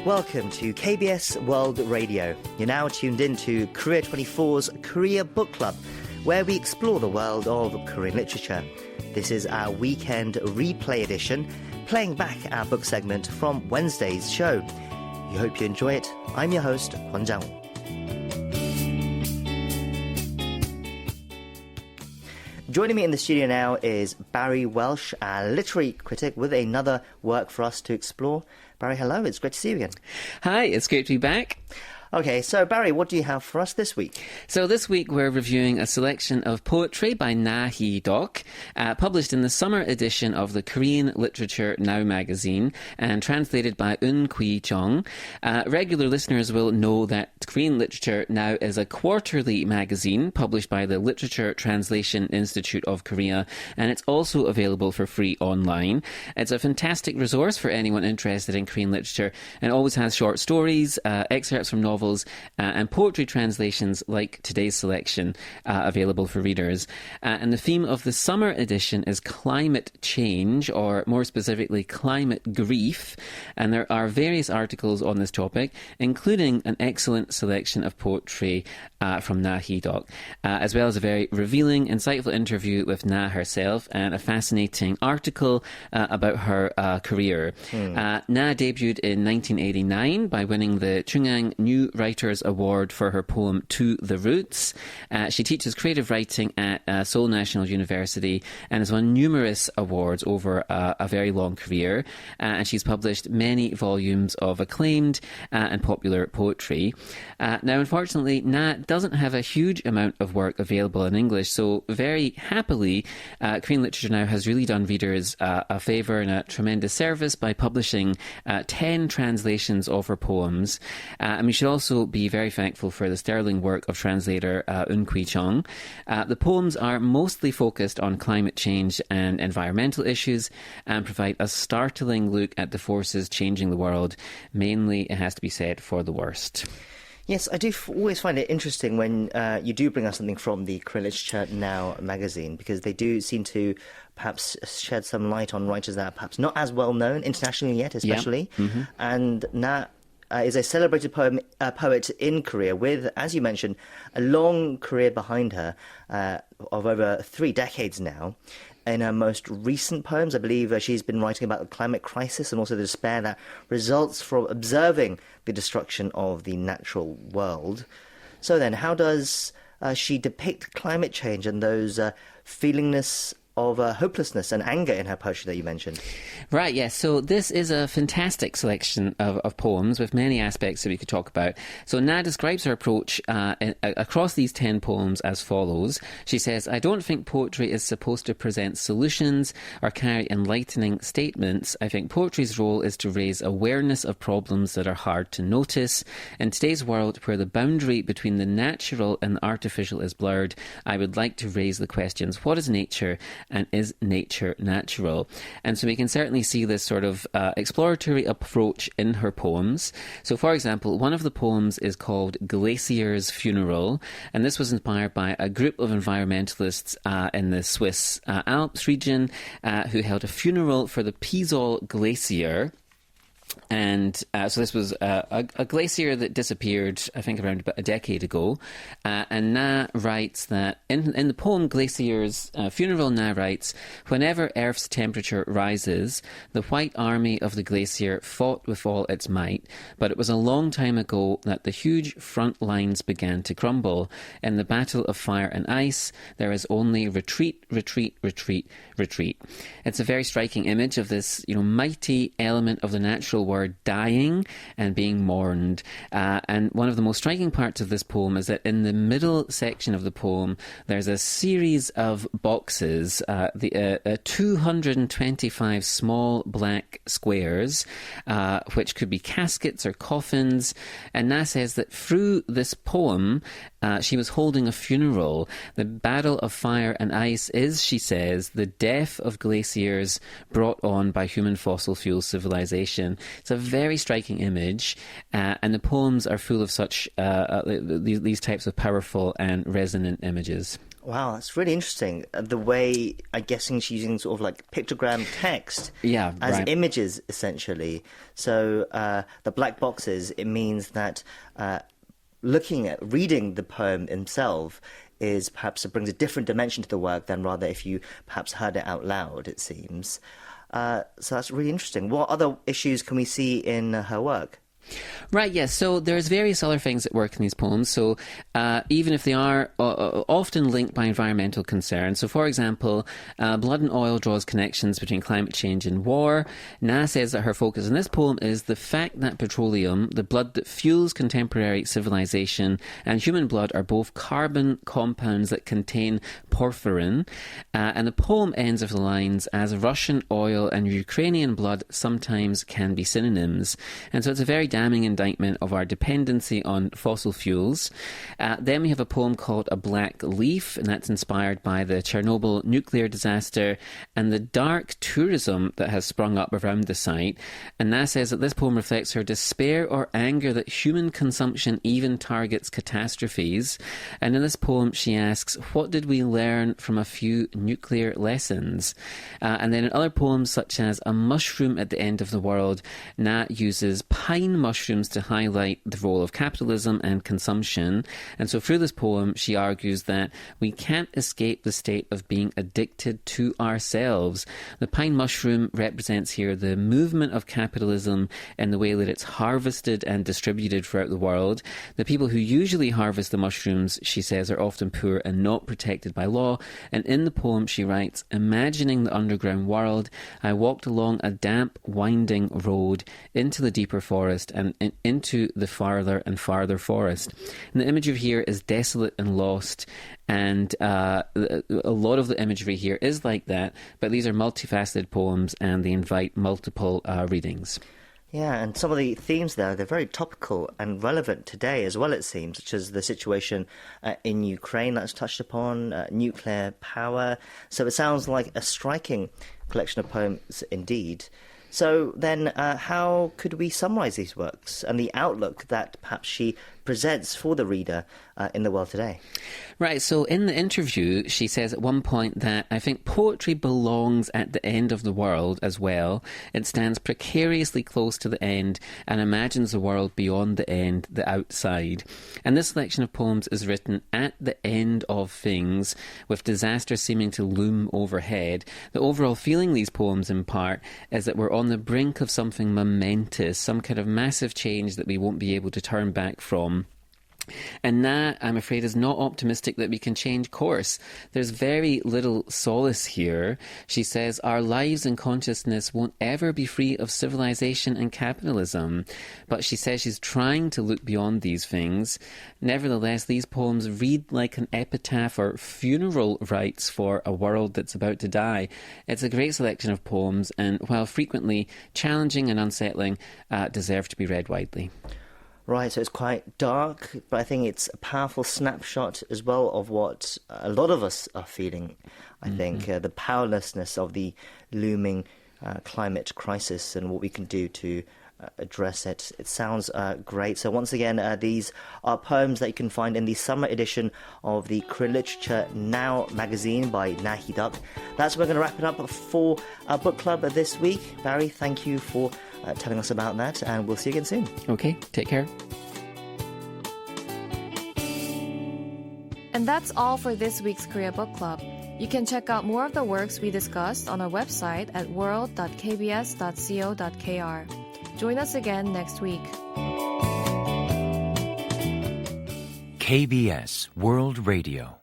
Welcome to KBS World Radio. You're now tuned in to Korea24's Korea Book Club, where we explore the world of Korean literature. This is our weekend replay edition, playing back our book segment from Wednesday's show. We hope you enjoy it. I'm your host, Kwon Jang-woo. Joining me in the studio now is Barry Welsh, our literary critic, with another work for us to explore. Barry, hello. It's great to see you again. Hi, it's great to be back. Okay, so Barry, what do you have for us this week? So this week we're reviewing a selection of poetry by Ra Heeduk, published in the summer edition of the Korean Literature Now magazine and translated by Eun-Gwi Chung. Regular listeners will know that Korean Literature Now is a quarterly magazine published by the Literature Translation Institute of Korea, and it's also available for free online. It's a fantastic resource for anyone interested in Korean literature and always has short stories, excerpts from novels, and poetry translations like today's selection available for readers. And the theme of the summer edition is climate change, or more specifically climate grief, and there are various articles on this topic, including an excellent selection of poetry from Ra Heeduk, as well as a very revealing, insightful interview with Na herself and a fascinating article about her career. Na debuted in 1989 by winning the Chungang New Writers Award for her poem To the Roots. She teaches creative writing at Seoul National University and has won numerous awards over a very long career. And she's published many volumes of acclaimed and popular poetry. Now, unfortunately, Na doesn't have a huge amount of work available in English, so very happily, Korean Literature Now has really done readers a favour and a tremendous service by publishing 10 translations of her poems. And we should also be very thankful for the sterling work of translator Eun-Gwi Chung. The poems are mostly focused on climate change and environmental issues and provide a startling look at the forces changing the world, mainly, it has to be said, for the worst. Yes, I do always find it interesting when you do bring us something from the Korean Literature Now magazine, because they do seem to perhaps shed some light on writers that are perhaps not as well known internationally yet, especially. Yeah. Mm-hmm. And Na is a celebrated poet in Korea with, as you mentioned, a long career behind her of over 3 decades now. In her most recent poems, I believe she's been writing about the climate crisis and also the despair that results from observing the destruction of the natural world. So then, how does she depict climate change and those feelingness of hopelessness and anger in her poetry that you mentioned? Right, yes. So this is a fantastic selection of poems with many aspects that we could talk about. So Na describes her approach across these 10 poems as follows. She says, "I don't think poetry is supposed to present solutions or carry enlightening statements. I think poetry's role is to raise awareness of problems that are hard to notice. In today's world, where the boundary between the natural and the artificial is blurred, I would like to raise the questions, what is nature? And is nature natural?" And so we can certainly see this sort of exploratory approach in her poems. So, for example, one of the poems is called Glacier's Funeral, and this was inspired by a group of environmentalists in the Swiss Alps region who held a funeral for the Pisol Glacier. And so this was a glacier that disappeared, I think, around about a decade ago. And Na writes that in the poem Glacier's Funeral, Na writes, "Whenever Earth's temperature rises, the white army of the glacier fought with all its might, but it was a long time ago that the huge front lines began to crumble. In the battle of fire and ice, there is only retreat, retreat, retreat, retreat." It's a very striking image of this, mighty element of the natural world dying and being mourned. And one of the most striking parts of this poem is that in the middle section of the poem, there's a series of boxes, 225 small black squares, which could be caskets or coffins. And Na says that through this poem, She was holding a funeral. The battle of fire and ice is, she says, the death of glaciers brought on by human fossil fuel civilization. It's a very striking image, and the poems are full of such these types of powerful and resonant images. Wow, that's really interesting. The way, I'm guessing she's using sort of like pictogram text as images, essentially. So the black boxes, it means that reading the poem himself is perhaps it brings a different dimension to the work than rather if you perhaps heard it out loud, it seems. So that's really interesting. What other issues can we see in her work? Right, yes. So there's various other things that work in these poems. So even if they are often linked by environmental concerns. So, for example, Blood and Oil draws connections between climate change and war. Na says that her focus in this poem is the fact that petroleum, the blood that fuels contemporary civilization, and human blood are both carbon compounds that contain porphyrin. And the poem ends with the lines, as Russian oil and Ukrainian blood sometimes can be synonyms. And so it's a very damning indictment of our dependency on fossil fuels. Then we have a poem called A Black Leaf, and that's inspired by the Chernobyl nuclear disaster and the dark tourism that has sprung up around the site. And Na says that this poem reflects her despair or anger that human consumption even targets catastrophes. And in this poem she asks, what did we learn from a few nuclear lessons? And then in other poems such as A Mushroom at the End of the World, Na uses pine mushrooms to highlight the role of capitalism and consumption. And so through this poem, she argues that we can't escape the state of being addicted to ourselves. The pine mushroom represents here the movement of capitalism and the way that it's harvested and distributed throughout the world. The people who usually harvest the mushrooms, she says, are often poor and not protected by law. And in the poem, she writes, imagining the underground world, I walked along a damp, winding road into the deeper forest and into the farther and farther forest. And the imagery here is desolate and lost, and a lot of the imagery here is like that, but these are multifaceted poems and they invite multiple readings. Yeah, and some of the themes there, they're very topical and relevant today as well, it seems, such as the situation in Ukraine that's touched upon, nuclear power. So it sounds like a striking collection of poems indeed. So then how could we summarise these works and the outlook that perhaps she presents for the reader in the world today? Right, so in the interview, she says at one point that I think poetry belongs at the end of the world as well. It stands precariously close to the end and imagines the world beyond the end, the outside. And this selection of poems is written at the end of things, with disaster seeming to loom overhead. The overall feeling these poems impart is that we're on the brink of something momentous, some kind of massive change that we won't be able to turn back from. And Na, I'm afraid, is not optimistic that we can change course. There's very little solace here. She says our lives and consciousness won't ever be free of civilization and capitalism. But she says she's trying to look beyond these things. Nevertheless, these poems read like an epitaph or funeral rites for a world that's about to die. It's a great selection of poems, and while frequently challenging and unsettling, deserve to be read widely. Right, so it's quite dark, but I think it's a powerful snapshot as well of what a lot of us are feeling, I think, the powerlessness of the looming climate crisis and what we can do to address it. It sounds great. So once again, these are poems that you can find in the summer edition of the Korean Literature Now magazine by Ra Heeduk. That's where we're going to wrap it up for our book club this week. Barry, thank you for telling us about that, and we'll see you again soon. Okay, take care. And that's all for this week's Korea Book Club. You can check out more of the works we discussed on our website at world.kbs.co.kr. Join us again next week. KBS World Radio.